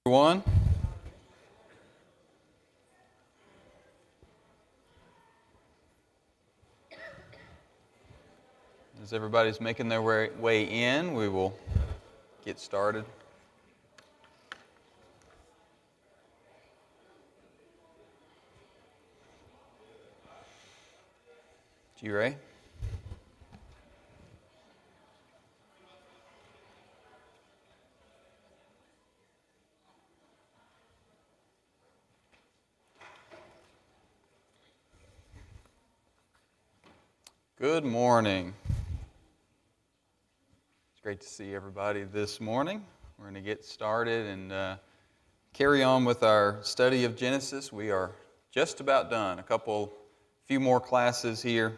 Everyone. As everybody's making their way in, we will get started. G. Ray? Good morning. It's great to see everybody this morning. We're going to get started and carry on with our study of Genesis. We are just about done. Few more classes here.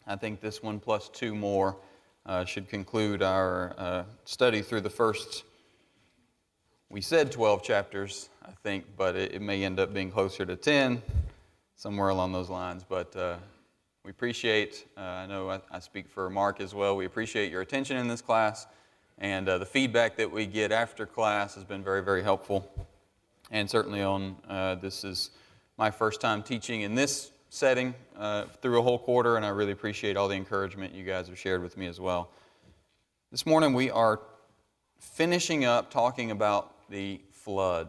I think this one plus two more should conclude our study through the first, we said 12 chapters, I think, but it may end up being closer to 10, somewhere along those lines. But we appreciate, I know I speak for Mark as well, we appreciate your attention in this class, and the feedback that we get after class has been very, very helpful. And certainly this is my first time teaching in this setting through a whole quarter, and I really appreciate all the encouragement you guys have shared with me as well. This morning we are finishing up talking about the flood.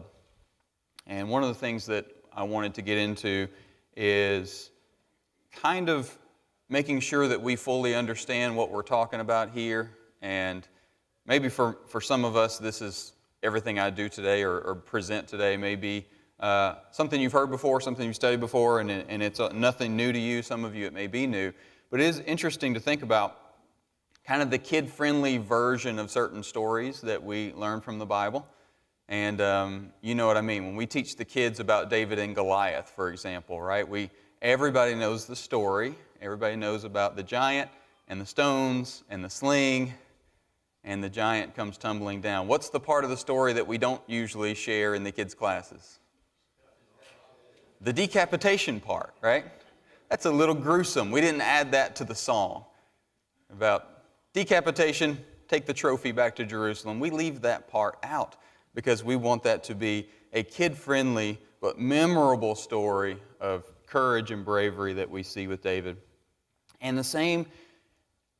And one of the things that I wanted to get into is kind of making sure that we fully understand what we're talking about here. And maybe for some of us, this is everything I do today or present today. Maybe something you've heard before, something you've studied before, and it's nothing new to you. Some of you, it may be new. But it is interesting to think about kind of the kid-friendly version of certain stories that we learn from the Bible. And you know what I mean. When we teach the kids about David and Goliath, for example, right? Everybody knows the story. Everybody knows about the giant and the stones and the sling, and the giant comes tumbling down. What's the part of the story that we don't usually share in the kids' classes? The decapitation part, right? That's a little gruesome. We didn't add that to the song about decapitation, take the trophy back to Jerusalem. We leave that part out because we want that to be a kid-friendly but memorable story of courage and bravery that we see with David. And the same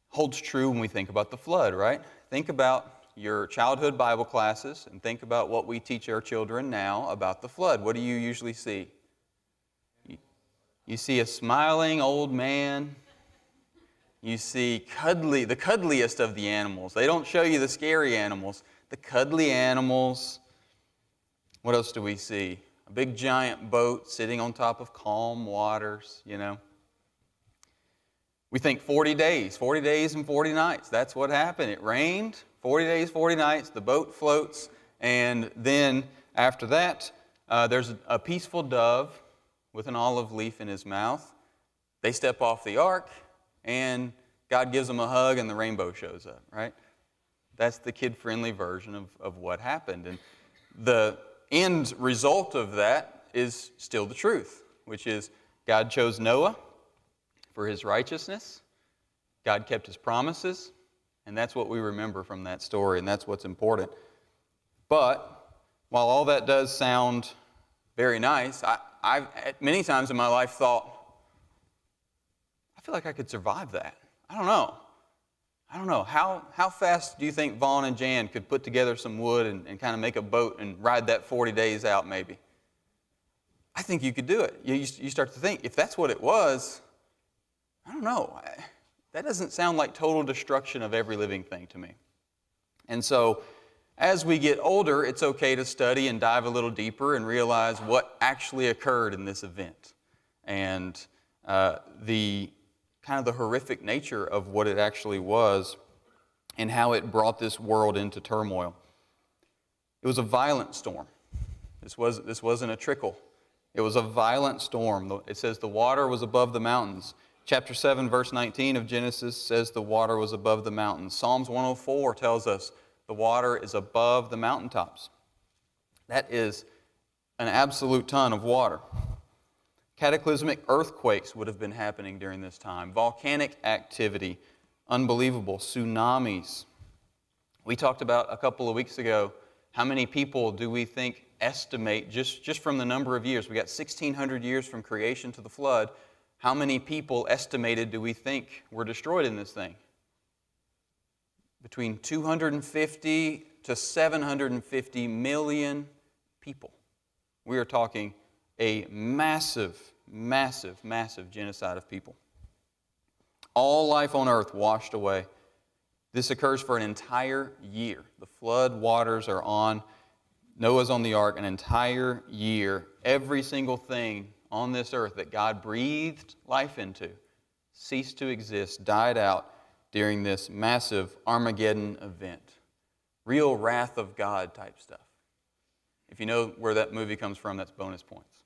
holds true when we think about the flood, right? Think about your childhood Bible classes and think about what we teach our children now about the flood. What do you usually see? You see a smiling old man. You see the cuddliest of the animals. They don't show you the scary animals. The cuddly animals. What else do we see? A big giant boat sitting on top of calm waters, you know. We think 40 days and 40 nights. That's what happened. It rained, 40 days, 40 nights, the boat floats, and then after that, there's a peaceful dove with an olive leaf in his mouth. They step off the ark, and God gives them a hug, and the rainbow shows up, right? That's the kid-friendly version of what happened. And the end result of that is still the truth, which is God chose Noah for his righteousness. God kept his promises, and that's what we remember from that story, and that's what's important. But while all that does sound very nice, I've many times in my life thought, I feel like I could survive that. I don't know. How fast do you think Vaughn and Jan could put together some wood and kind of make a boat and ride that 40 days out maybe? I think you could do it. You start to think, if that's what it was, I don't know. That doesn't sound like total destruction of every living thing to me. And so as we get older, it's okay to study and dive a little deeper and realize what actually occurred in this event and the kind of the horrific nature of what it actually was and how it brought this world into turmoil. It was a violent storm. This wasn't a trickle. It was a violent storm. It says the water was above the mountains. Chapter 7, verse 19 of Genesis says the water was above the mountains. Psalms 104 tells us the water is above the mountaintops. That is an absolute ton of water. Cataclysmic earthquakes would have been happening during this time. Volcanic activity, unbelievable. Tsunamis. We talked about a couple of weeks ago How many people do we think estimate, just from the number of years? We got 1,600 years from creation to the flood. How many people estimated do we think were destroyed in this thing? Between 250 to 750 million people. We are talking a massive, massive, massive genocide of people. All life on earth washed away. This occurs for an entire year. The flood waters are on. Noah's on the ark an entire year. Every single thing on this earth that God breathed life into ceased to exist, died out during this massive Armageddon event. Real wrath of God type stuff. If you know where that movie comes from, that's bonus points.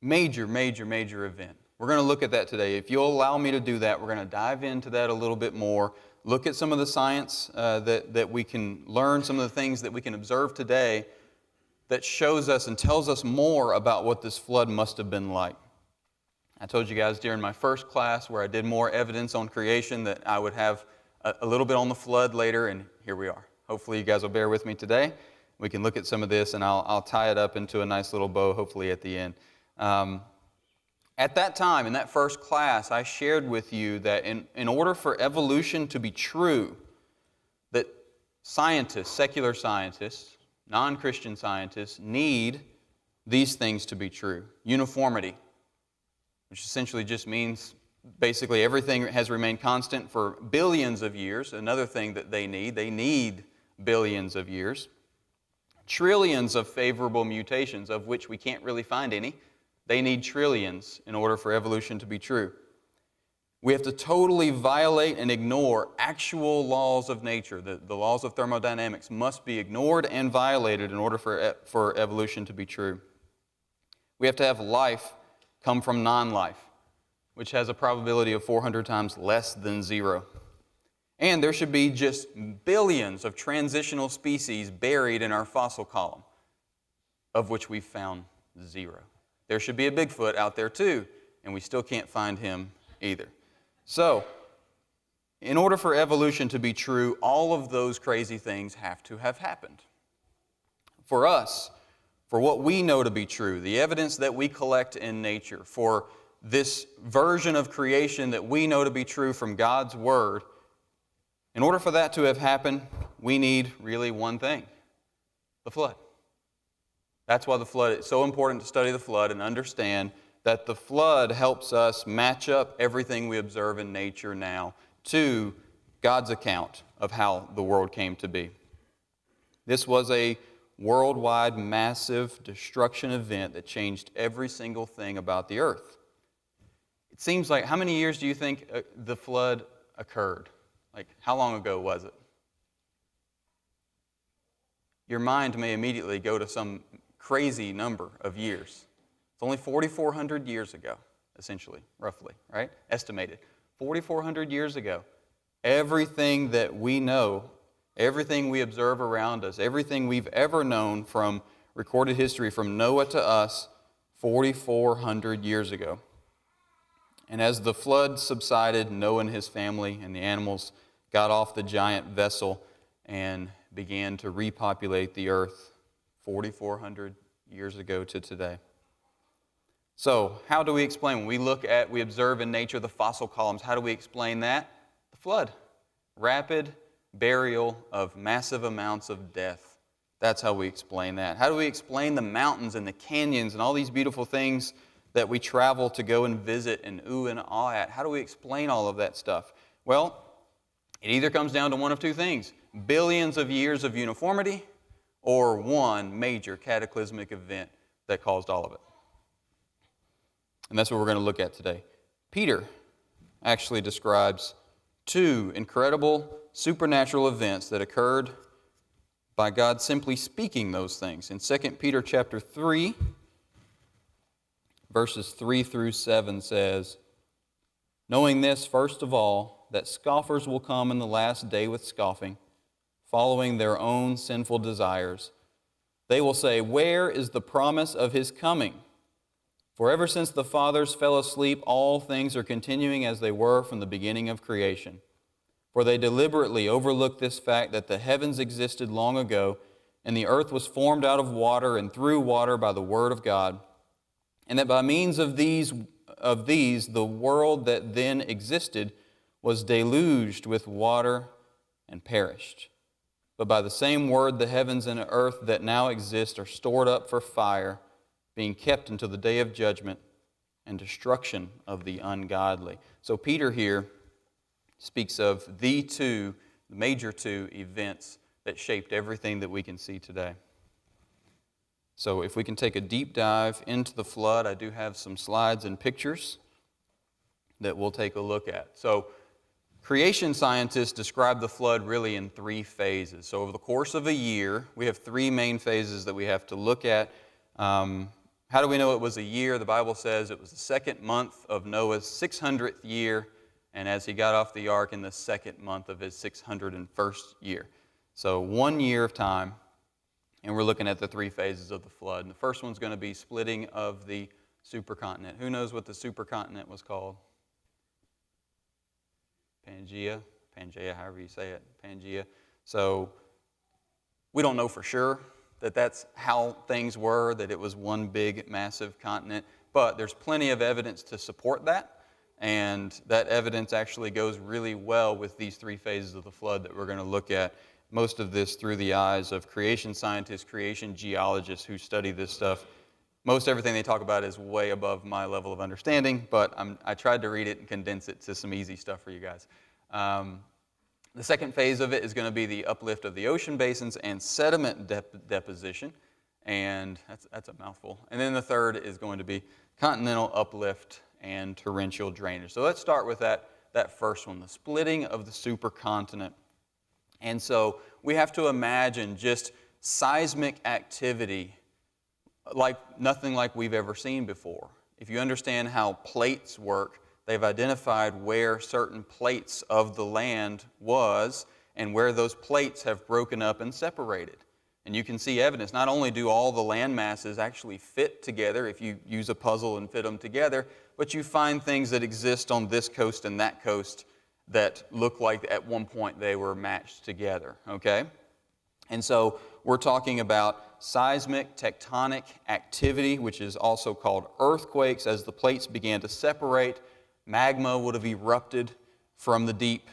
Major, major, major event. We're going to look at that today. If you'll allow me to do that, we're going to dive into that a little bit more, look at some of the science that we can learn, some of the things that we can observe today that shows us and tells us more about what this flood must have been like. I told you guys during my first class where I did more evidence on creation that I would have a little bit on the flood later, and here we are. Hopefully you guys will bear with me today. We can look at some of this, and I'll tie it up into a nice little bow, hopefully at the end. At that time, in that first class, I shared with you that in order for evolution to be true, that scientists, secular scientists, non-Christian scientists, need these things to be true. Uniformity, which essentially just means basically everything has remained constant for billions of years. Another thing that they need billions of years. Trillions of favorable mutations, of which we can't really find any. They need trillions in order for evolution to be true. We have to totally violate and ignore actual laws of nature. The laws of thermodynamics must be ignored and violated in order for evolution to be true. We have to have life come from non-life, which has a probability of 400 times less than 0. And there should be just billions of transitional species buried in our fossil column, of which we've found 0. There should be a Bigfoot out there too, and we still can't find him either. So, in order for evolution to be true, all of those crazy things have to have happened. For us, for what we know to be true, the evidence that we collect in nature, for this version of creation that we know to be true from God's Word, in order for that to have happened, we need really one thing: the flood. That's why the flood, it's so important to study the flood and understand that the flood helps us match up everything we observe in nature now to God's account of how the world came to be. This was a worldwide, massive destruction event that changed every single thing about the earth. It seems like, how many years do you think the flood occurred? Like, how long ago was it? Your mind may immediately go to some crazy number of years. It's only 4,400 years ago, essentially, roughly, right? Estimated. 4,400 years ago. Everything that we know, everything we observe around us, everything we've ever known from recorded history from Noah to us, 4,400 years ago. And as the flood subsided, Noah and his family and the animals got off the giant vessel and began to repopulate the earth 4,400 years ago to today. So, how do we explain? When we observe in nature the fossil columns, how do we explain that? The flood. Rapid burial of massive amounts of death. That's how we explain that. How do we explain the mountains and the canyons and all these beautiful things that we travel to go and visit and ooh and ah at? How do we explain all of that stuff? Well, it either comes down to one of two things: billions of years of uniformity, or one major cataclysmic event that caused all of it. And that's what we're going to look at today. Peter actually describes two incredible supernatural events that occurred by God simply speaking those things. In 2 Peter chapter 3, verses 3 through 7 says, "Knowing this, first of all, that scoffers will come in the last day with scoffing, following their own sinful desires. They will say, 'Where is the promise of his coming?' For ever since the fathers fell asleep, all things are continuing as they were from the beginning of creation. For they deliberately overlooked this fact that the heavens existed long ago, and the earth was formed out of water and through water by the word of God, and that by means of these the world that then existed was deluged with water and perished. But by the same word the heavens and the earth that now exist are stored up for fire, being kept until the day of judgment and destruction of the ungodly. So Peter here speaks of the major two events that shaped everything that we can see today. So if we can take a deep dive into the flood, I do have some slides and pictures that we'll take a look at. So creation scientists describe the flood really in three phases. So over the course of a year, we have three main phases that we have to look at. How do we know it was a year? The Bible says it was the second month of Noah's 600th year, and as he got off the ark in the second month of his 601st year. So 1 year of time, and we're looking at the three phases of the flood. And the first one's going to be splitting of the supercontinent. Who knows what the supercontinent was called? Pangea, however you say it, Pangea. So we don't know for sure that that's how things were, that it was one big, massive continent, but there's plenty of evidence to support that, and that evidence actually goes really well with these three phases of the flood that we're going to look at. Most of this through the eyes of creation scientists, creation geologists who study this stuff. Most everything they talk about is way above my level of understanding, but I tried to read it and condense it to some easy stuff for you guys. The second phase of it is going to be the uplift of the ocean basins and sediment deposition, and that's a mouthful. And then the third is going to be continental uplift and torrential drainage. So let's start with that first one, the splitting of the supercontinent. And so we have to imagine just seismic activity like nothing like we've ever seen before. If you understand how plates work, they've identified where certain plates of the land was and where those plates have broken up and separated. And you can see evidence. Not only do all the land masses actually fit together if you use a puzzle and fit them together, but you find things that exist on this coast and that coast that look like at one point they were matched together, okay? And so we're talking about seismic tectonic activity, which is also called earthquakes. As the plates began to separate, magma would have erupted from the deep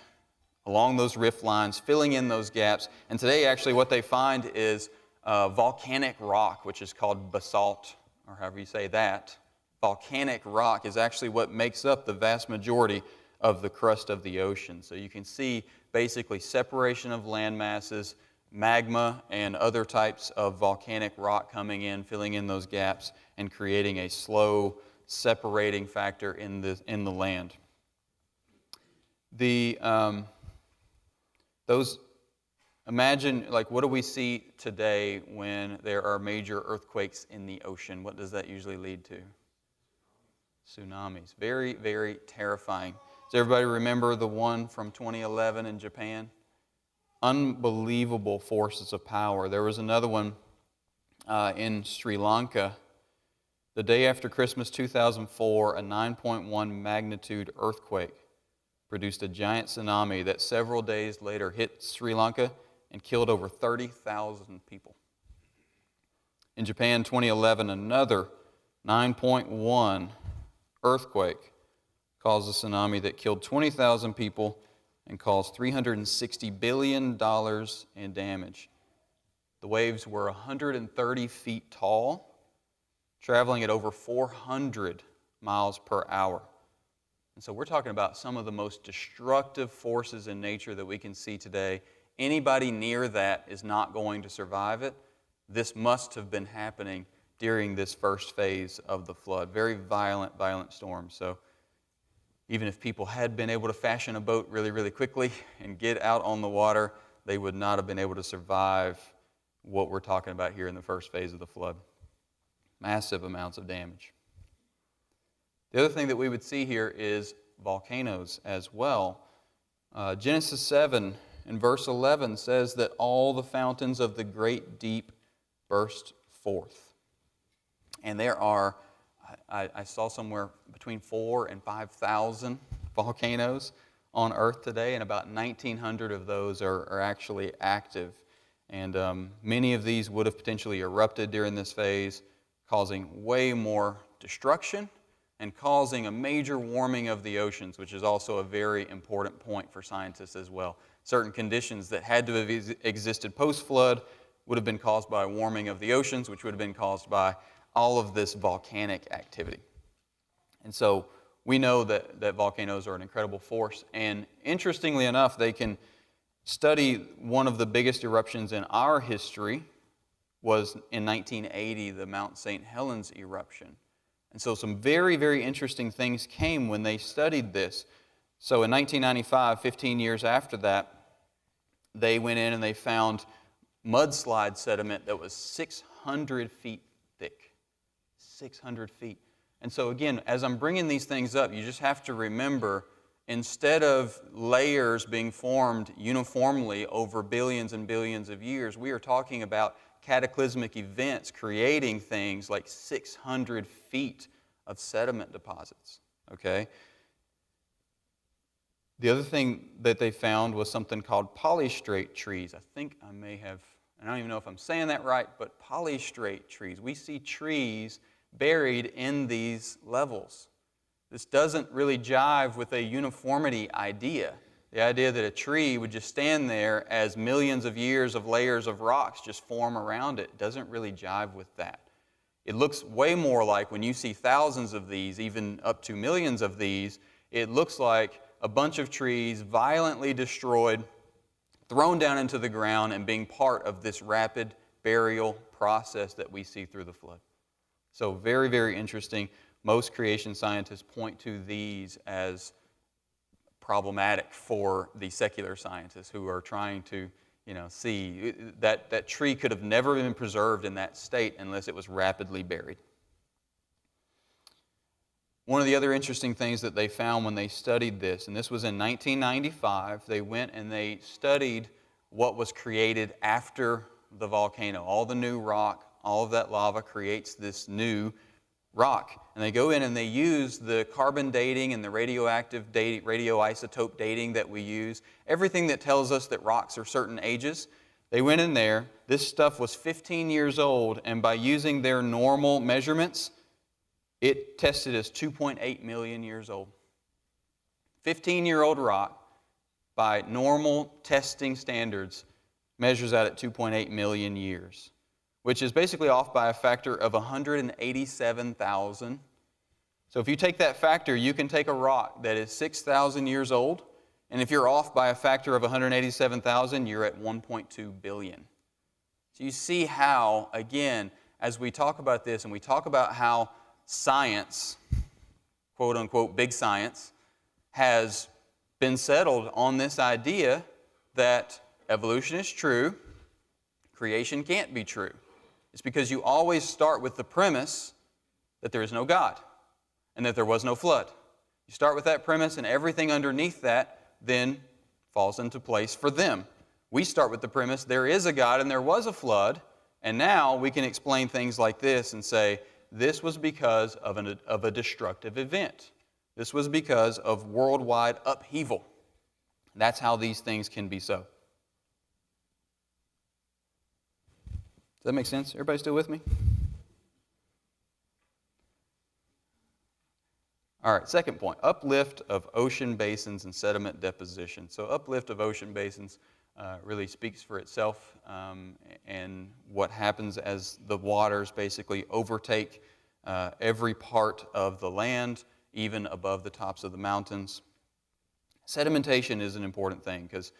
along those rift lines, filling in those gaps. And today, actually, what they find is volcanic rock, which is called basalt, or however you say that. Volcanic rock is actually what makes up the vast majority of the crust of the ocean. So you can see basically separation of land masses, magma, and other types of volcanic rock coming in, filling in those gaps, and creating a slow separating factor in the land. Imagine, like, what do we see today when there are major earthquakes in the ocean? What does that usually lead to? Tsunamis. Very, very terrifying. Does everybody remember the one from 2011 in Japan? Unbelievable forces of power. There was another one in Sri Lanka. The day after Christmas 2004, a 9.1 magnitude earthquake produced a giant tsunami that several days later hit Sri Lanka and killed over 30,000 people. In Japan 2011, another 9.1 earthquake caused a tsunami that killed 20,000 people and caused $360 billion in damage. The waves were 130 feet tall, traveling at over 400 miles per hour. And so we're talking about some of the most destructive forces in nature that we can see today. Anybody near that is not going to survive it. This must have been happening during this first phase of the flood. Very violent storms. So even if people had been able to fashion a boat really, really quickly and get out on the water, they would not have been able to survive what we're talking about here in the first phase of the flood. Massive amounts of damage. The other thing that we would see here is volcanoes as well. Genesis 7 and verse 11 says that all the fountains of the great deep burst forth. And there are, I saw somewhere between 4,000 and 5,000 volcanoes on Earth today, and about 1,900 of those are actually active. And many of these would have potentially erupted during this phase, causing way more destruction and causing a major warming of the oceans, which is also a very important point for scientists as well. Certain conditions that had to have existed post-flood would have been caused by a warming of the oceans, which would have been caused by all of this volcanic activity. And so we know that volcanoes are an incredible force, and interestingly enough, they can study one of the biggest eruptions in our history was in 1980, the Mount St. Helens eruption. And so some very, very interesting things came when they studied this. So in 1995, 15 years after that, they went in and they found mudslide sediment that was 600 feet thick. 600 feet. And so again, as I'm bringing these things up, you just have to remember, instead of layers being formed uniformly over billions and billions of years, we are talking about cataclysmic events creating things like 600 feet of sediment deposits, okay? The other thing that they found was something called polystrate trees. I think I may have, I don't even know if I'm saying that right, but polystrate trees. We see trees buried in these levels. This doesn't really jive with a uniformity idea. The idea that a tree would just stand there as millions of years of layers of rocks just form around it doesn't really jive with that. It looks way more like, when you see thousands of these, even up to millions of these, it looks like a bunch of trees violently destroyed, thrown down into the ground, and being part of this rapid burial process that we see through the flood. So very, very interesting. Most creation scientists point to these as problematic for the secular scientists who are trying to, see that tree could have never been preserved in that state unless it was rapidly buried. One of the other interesting things that they found when they studied this, and this was in 1995, they went and they studied what was created after the volcano. All the new rock, all of that lava creates this new rock. And they go in and they use the carbon dating and the radioactive dating, radioisotope dating that we use, everything that tells us that rocks are certain ages. They went in there, this stuff was 15 years old, and by using their normal measurements, it tested as 2.8 million years old. 15-year-old rock, by normal testing standards, measures out at 2.8 million years, which is basically off by a factor of 187,000. So if you take that factor, you can take a rock that is 6,000 years old, and if you're off by a factor of 187,000, you're at 1.2 billion. So you see how, again, as we talk about this and we talk about how science, quote unquote, big science, has been settled on this idea that evolution is true, creation can't be true. It's because you always start with the premise that there is no God and that there was no flood. You start with that premise, and everything underneath that then falls into place for them. We start with the premise there is a God and there was a flood, and now we can explain things like this and say, this was because of a destructive event. This was because of worldwide upheaval. That's how these things can be so. Does that make sense? Everybody still with me? All right, second point, uplift of ocean basins and sediment deposition. So uplift of ocean basins really speaks for itself, and what happens as the waters basically overtake every part of the land, even above the tops of the mountains. Sedimentation is an important thing because,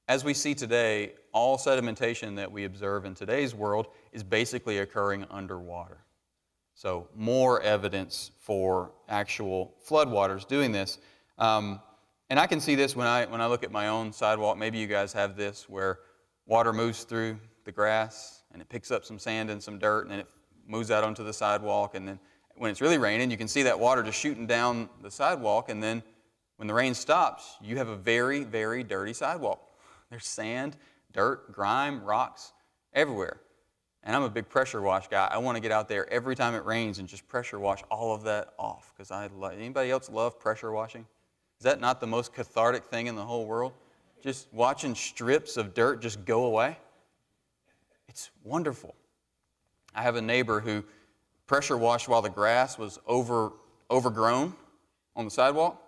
as we see today, all sedimentation that we observe in today's world is basically occurring underwater. So more evidence for actual floodwaters doing this. And I can see this when I look at my own sidewalk. Maybe you guys have this where water moves through the grass and it picks up some sand and some dirt and then it moves out onto the sidewalk. And then when it's really raining, you can see that water just shooting down the sidewalk. And then when the rain stops, you have a very, very dirty sidewalk. There's sand, dirt, grime, rocks everywhere. And I'm a big pressure wash guy. I want to get out there every time it rains and just pressure wash all of that off because anybody else love pressure washing? Is that not the most cathartic thing in the whole world? Just watching strips of dirt just go away? It's wonderful. I have a neighbor who pressure washed while the grass was overgrown on the sidewalk.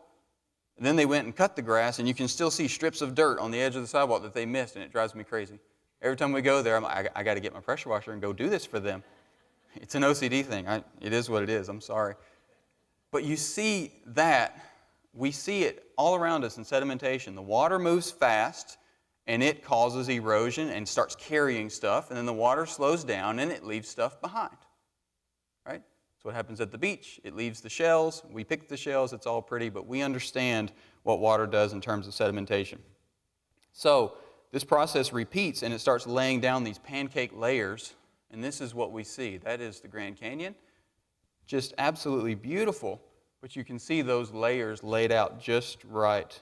And then they went and cut the grass, and you can still see strips of dirt on the edge of the sidewalk that they missed, and it drives me crazy. Every time we go there, I'm like, I got to get my pressure washer and go do this for them. It's an OCD thing. It is what it is. I'm sorry. But you see that. We see it all around us in sedimentation. The water moves fast, and it causes erosion and starts carrying stuff, and then the water slows down, and it leaves stuff behind. Right? That's what happens at the beach. It leaves the shells. We pick the shells. It's all pretty, but we understand what water does in terms of sedimentation. So this process repeats, and it starts laying down these pancake layers, and this is what we see. That is the Grand Canyon. Just absolutely beautiful, but you can see those layers laid out just right,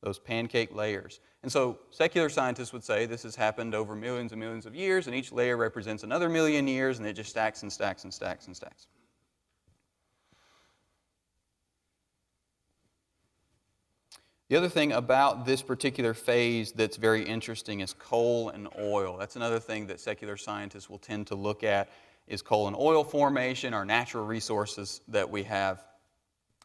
those pancake layers. And so secular scientists would say this has happened over millions and millions of years, and each layer represents another million years, and it just stacks and stacks and stacks and stacks. The other thing about this particular phase that's very interesting is coal and oil. That's another thing that secular scientists will tend to look at, is coal and oil formation, our natural resources that we have.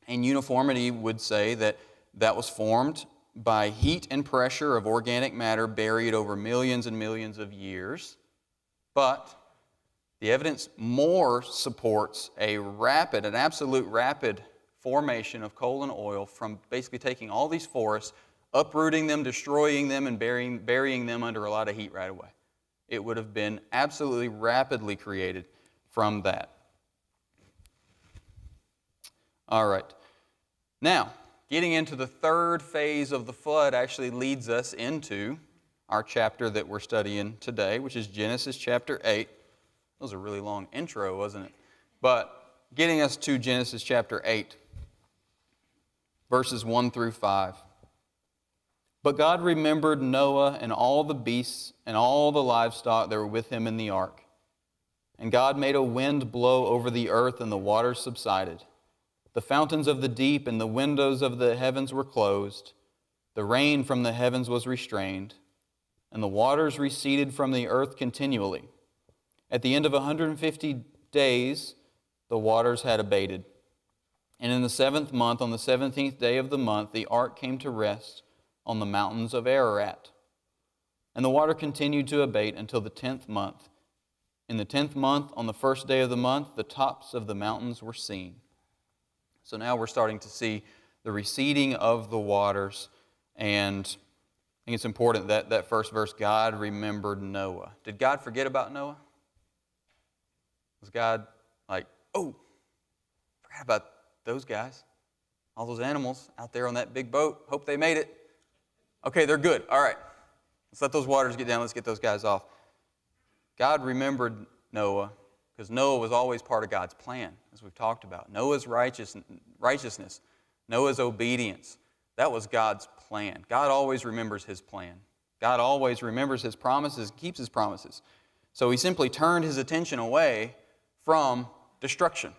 And uniformity would say that that was formed by heat and pressure of organic matter buried over millions and millions of years. But the evidence more supports an absolute rapid formation of coal and oil from basically taking all these forests, uprooting them, destroying them, and burying them under a lot of heat right away. It would have been absolutely rapidly created from that. All right. Now, getting into the third phase of the flood actually leads us into our chapter that we're studying today, which is Genesis chapter 8. That was a really long intro, wasn't it? But getting us to Genesis chapter 8, verses 1 through 5. But God remembered Noah and all the beasts and all the livestock that were with him in the ark. And God made a wind blow over the earth, and the waters subsided. The fountains of the deep and the windows of the heavens were closed. The rain from the heavens was restrained, and the waters receded from the earth continually. At the end of 150 days, the waters had abated. And in the 7th month, on the 17th day of the month, the ark came to rest on the mountains of Ararat. And the water continued to abate until the 10th month. In the 10th month, on the 1st day of the month, the tops of the mountains were seen. So now we're starting to see the receding of the waters, and I think it's important that first verse, God remembered Noah. Did God forget about Noah? Was God like, oh, forgot about those guys, all those animals out there on that big boat, hope they made it. Okay, they're good. All right, let's let those waters get down. Let's get those guys off. God remembered Noah because Noah was always part of God's plan, as we've talked about. Noah's righteousness, Noah's obedience, that was God's plan. God always remembers His plan. God always remembers His promises and keeps His promises. So He simply turned His attention away from destruction.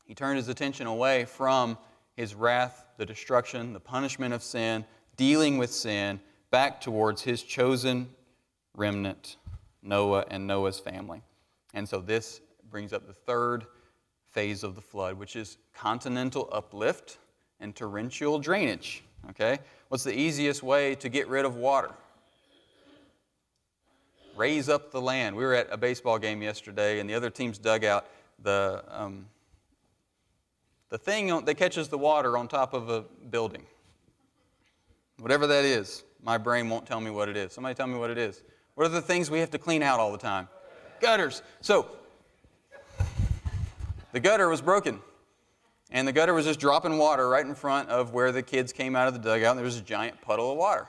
He turned His attention away from His wrath, the destruction, the punishment of sin, dealing with sin, back towards His chosen remnant, Noah and Noah's family. And so this brings up the third phase of the flood, which is continental uplift and torrential drainage. Okay? What's the easiest way to get rid of water? Raise up the land. We were at a baseball game yesterday, and the other team's dugout, the thing that catches the water on top of a building. Whatever that is, my brain won't tell me what it is. Somebody tell me what it is. What are the things we have to clean out all the time? Gutters. So, the gutter was broken. And the gutter was just dropping water right in front of where the kids came out of the dugout, and there was a giant puddle of water.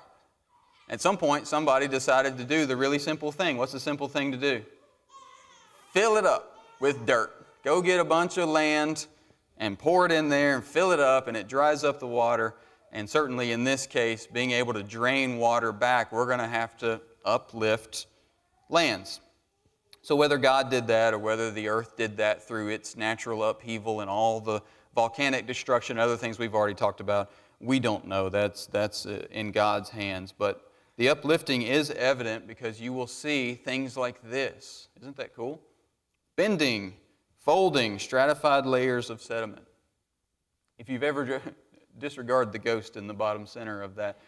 At some point, somebody decided to do the really simple thing. What's the simple thing to do? Fill it up with dirt. Go get a bunch of land and pour it in there and fill it up, and it dries up the water. And certainly in this case, being able to drain water back, we're going to have to uplift lands. So whether God did that or whether the earth did that through its natural upheaval and all the volcanic destruction and other things we've already talked about, we don't know. That's in God's hands. But the uplifting is evident because you will see things like this. Isn't that cool? Bending, folding, stratified layers of sediment. If you've ever disregard the ghost in the bottom center of that,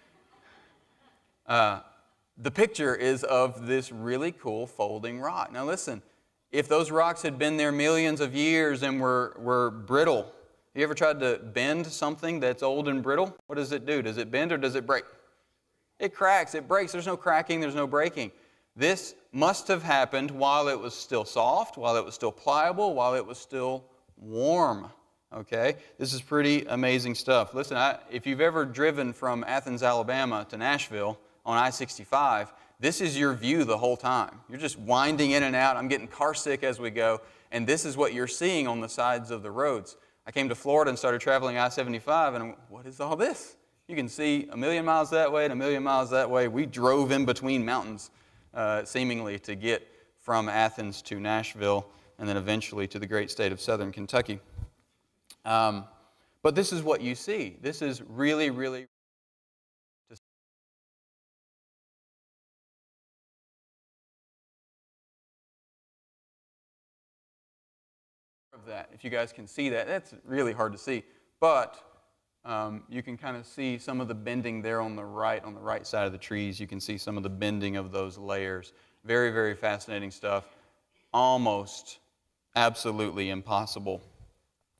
the picture is of this really cool folding rock. Now listen, if those rocks had been there millions of years and were brittle, have you ever tried to bend something that's old and brittle? What does it do? Does it bend or does it break? It cracks, it breaks. There's no cracking, there's no breaking. This must have happened while it was still soft, while it was still pliable, while it was still warm. Okay? This is pretty amazing stuff. Listen, if you've ever driven from Athens, Alabama to Nashville on I-65, this is your view the whole time. You're just winding in and out. I'm getting car sick as we go, and this is what you're seeing on the sides of the roads. I came to Florida and started traveling I-75, and what is all this? You can see a million miles that way and a million miles that way. We drove in between mountains, seemingly, to get from Athens to Nashville, and then eventually to the great state of southern Kentucky. But this is what you see. This is really, really of that. If you guys can see that, that's really hard to see. But you can kind of see some of the bending there on the right side of the trees. You can see some of the bending of those layers. Very, very fascinating stuff. Almost absolutely impossible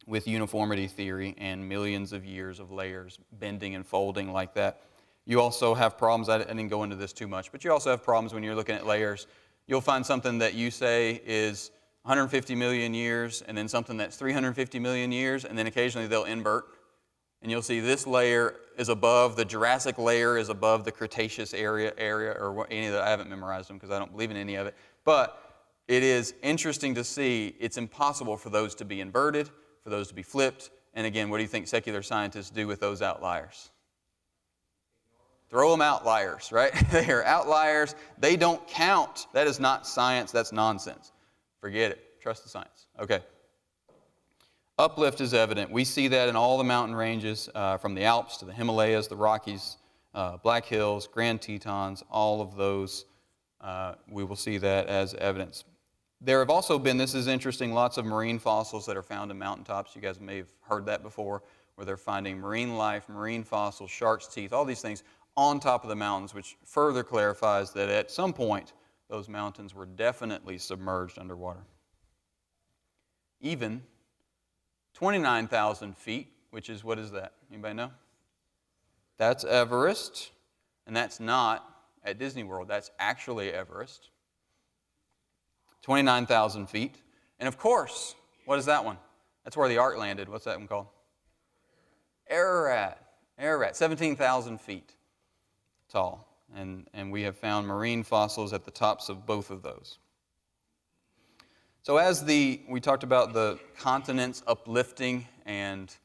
with uniformity theory and millions of years of layers bending and folding like that. You also have problems, I didn't go into this too much, but you also have problems when you're looking at layers. You'll find something that you say is 150 million years, and then something that's 350 million years, and then occasionally they'll invert. And you'll see this layer is above, the Jurassic layer is above the Cretaceous area or any of that. I haven't memorized them because I don't believe in any of it. But it is interesting to see it's impossible for those to be inverted, for those to be flipped. And again, what do you think secular scientists do with those outliers? Throw them outliers, right? They are outliers. They don't count. That is not science. That's nonsense. Forget it. Trust the science. Okay. Uplift is evident. We see that in all the mountain ranges, from the Alps to the Himalayas, the Rockies, Black Hills, Grand Tetons, all of those, we will see that as evidence. There have also been, this is interesting, lots of marine fossils that are found in mountaintops. You guys may have heard that before, where they're finding marine life, marine fossils, shark's teeth, all these things on top of the mountains, which further clarifies that at some point, those mountains were definitely submerged underwater. Even 29,000 feet, which is, what is that? Anybody know? That's Everest, and that's not at Disney World. That's actually Everest. 29,000 feet. And of course, what is that one? That's where the Ark landed. What's that one called? Ararat. Ararat, 17,000 feet tall. And we have found marine fossils at the tops of both of those. So as we talked about the continents uplifting and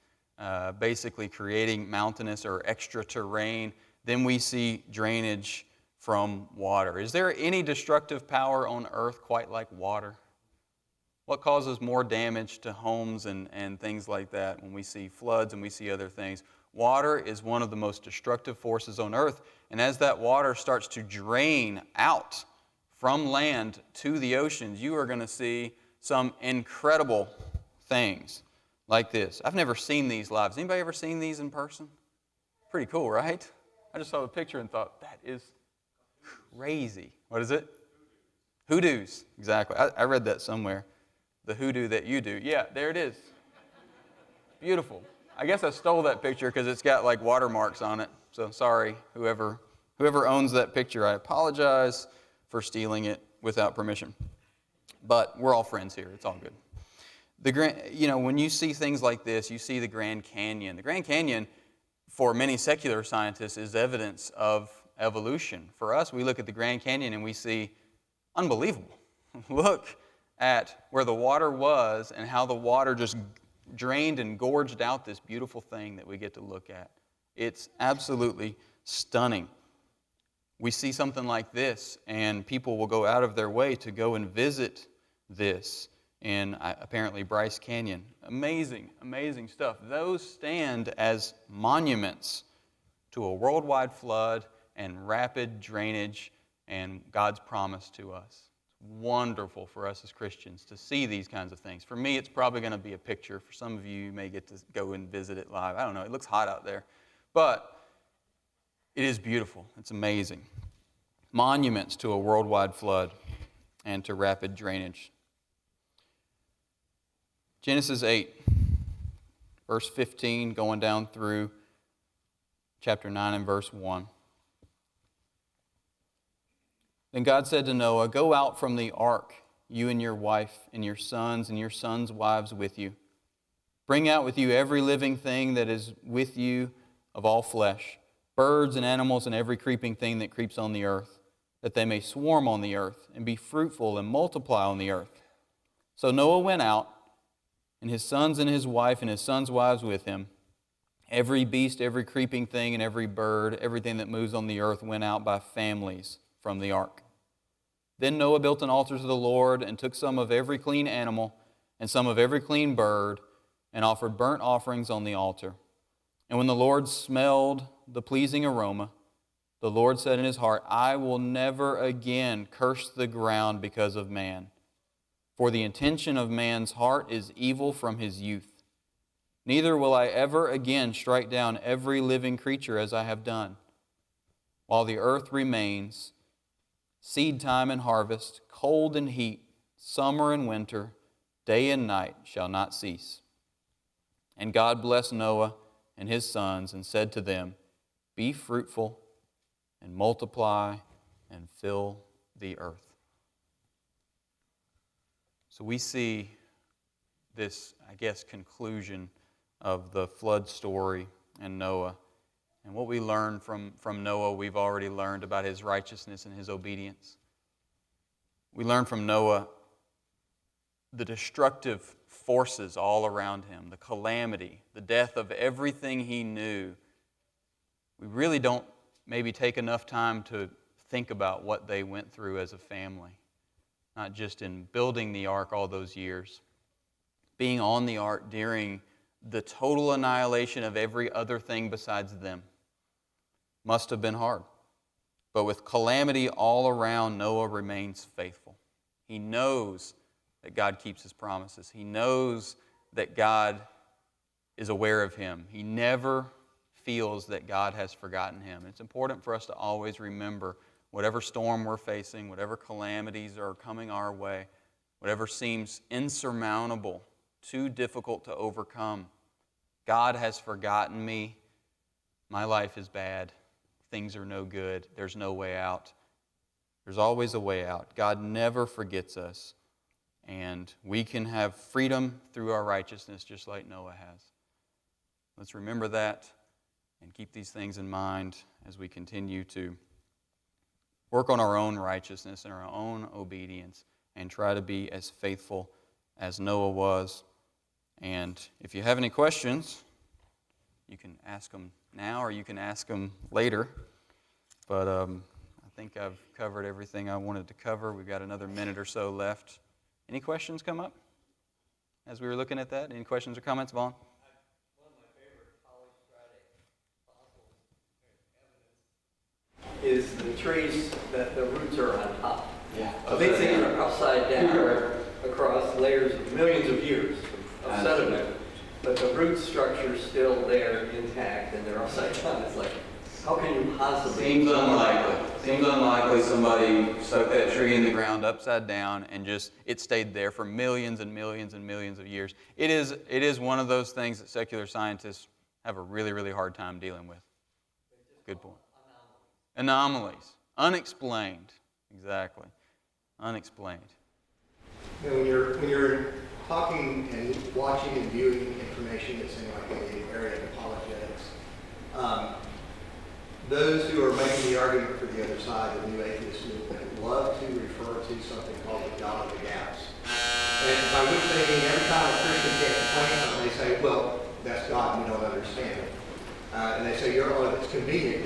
basically creating mountainous or extra terrain, then we see drainage from water. Is there any destructive power on earth quite like water? What causes more damage to homes and things like that when we see floods and we see other things? Water is one of the most destructive forces on earth, and as that water starts to drain out from land to the oceans, you are going to see some incredible things like this. I've never seen these live. Has anybody ever seen these in person? Pretty cool, right? I just saw the picture and thought, that is crazy. What is it? Hoodoos. Exactly. I read that somewhere. The hoodoo that you do. Yeah, there it is. Beautiful. I guess I stole that picture because it's got like watermarks on it. So sorry, whoever owns that picture. I apologize for stealing it without permission. But we're all friends here. It's all good. When you see things like this, you see the Grand Canyon. The Grand Canyon, for many secular scientists, is evidence of evolution. For us, we look at the Grand Canyon and we see unbelievable. Look at where the water was and how the water just drained and gorged out this beautiful thing that we get to look at. It's absolutely stunning. We see something like this, and people will go out of their way to go and visit this in apparently Bryce Canyon. Amazing, amazing stuff. Those stand as monuments to a worldwide flood and rapid drainage and God's promise to us. It's wonderful for us as Christians to see these kinds of things. For me, it's probably going to be a picture. For some of you, you may get to go and visit it live. I don't know. It looks hot out there. But it is beautiful. It's amazing. Monuments to a worldwide flood and to rapid drainage. Genesis 8, verse 15, going down through chapter 9 and verse 1. Then God said to Noah, "Go out from the ark, you and your wife and your sons' wives with you. Bring out with you every living thing that is with you of all flesh, birds and animals and every creeping thing that creeps on the earth, that they may swarm on the earth and be fruitful and multiply on the earth." So Noah went out, and his sons and his wife and his sons' wives with him. Every beast, every creeping thing, and every bird, everything that moves on the earth went out by families from the ark. Then Noah built an altar to the Lord and took some of every clean animal and some of every clean bird and offered burnt offerings on the altar. And when the Lord smelled the pleasing aroma, the Lord said in his heart, "I will never again curse the ground because of man. For the intention of man's heart is evil from his youth. Neither will I ever again strike down every living creature as I have done. While the earth remains, seed time and harvest, cold and heat, summer and winter, day and night shall not cease." And God blessed Noah and his sons and said to them, "Be fruitful and multiply and fill the earth." So we see this, conclusion of the flood story and Noah. And what we learn from Noah, we've already learned about his righteousness and his obedience. We learn from Noah the destructive forces all around him, the calamity, the death of everything he knew. We really don't maybe take enough time to think about what they went through as a family. Not just in building the ark all those years, being on the ark during the total annihilation of every other thing besides them. Must have been hard. But with calamity all around, Noah remains faithful. He knows that God keeps His promises. He knows that God is aware of him. He never feels that God has forgotten him. It's important for us to always remember whatever storm we're facing, whatever calamities are coming our way, whatever seems insurmountable, too difficult to overcome, God has forgotten me. My life is bad. Things are no good. There's no way out. There's always a way out. God never forgets us. And we can have freedom through our righteousness just like Noah has. Let's remember that and keep these things in mind as we continue to work on our own righteousness and our own obedience and try to be as faithful as Noah was. And if you have any questions, you can ask them now or you can ask them later. But I think I've covered everything I wanted to cover. We've got another minute or so left. Any questions come up as we were looking at that? Any questions or comments, Vaughn? One of my favorite College Friday fossils evidence is the trees that the roots are on top. Yeah. These things are upside down across layers of millions of years of sediment, but the root structure is still there intact and they're upside down. It's like, how can you possibly? Seems unlikely. Seems unlikely somebody stuck that tree in the ground upside down and just it stayed there for millions and millions and millions of years. It is one of those things that secular scientists have a really, really hard time dealing with. Good point. Anomalies. Unexplained. Exactly. Unexplained. You know, when you're talking and watching and viewing information that's in like the area of apologetics, those who are making the argument for the other side, the new atheist movement, love to refer to something called the God of the gaps. And by which they mean every time a Christian gets a point, they say, well, that's God, we don't understand it. And they say, it's convenient that